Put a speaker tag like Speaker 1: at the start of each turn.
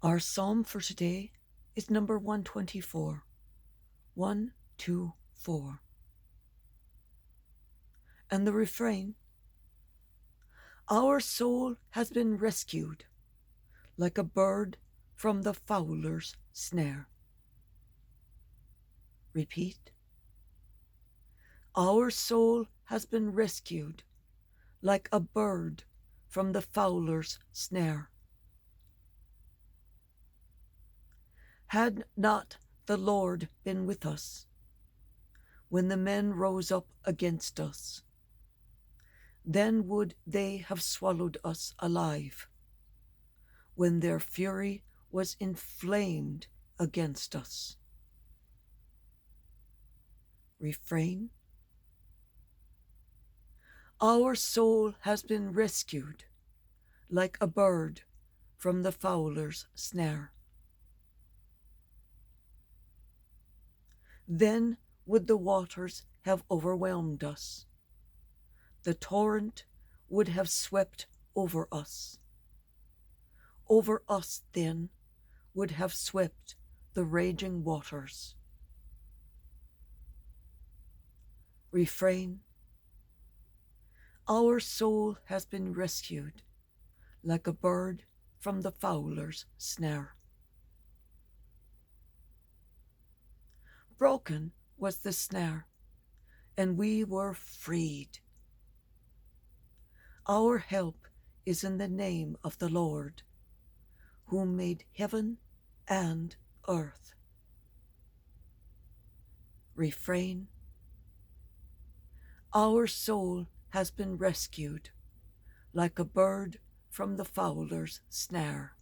Speaker 1: Our psalm for today is number 124. 124. And the refrain: Our soul has been rescued like a bird from the fowler's snare. Repeat. Our soul has been rescued like a bird from the fowler's snare. Had not the Lord been with us when the men rose up against us, then would they have swallowed us alive when their fury was inflamed against us. Refrain. Our soul has been rescued like a bird from the fowler's snare. Then would the waters have overwhelmed us. The torrent would have swept over us. Over us then would have swept the raging waters. Refrain. Our soul has been rescued like a bird from the fowler's snare. Broken was the snare, and we were freed. Our help is in the name of the Lord, who made heaven and earth. Refrain. Our soul has been rescued like a bird from the fowler's snare.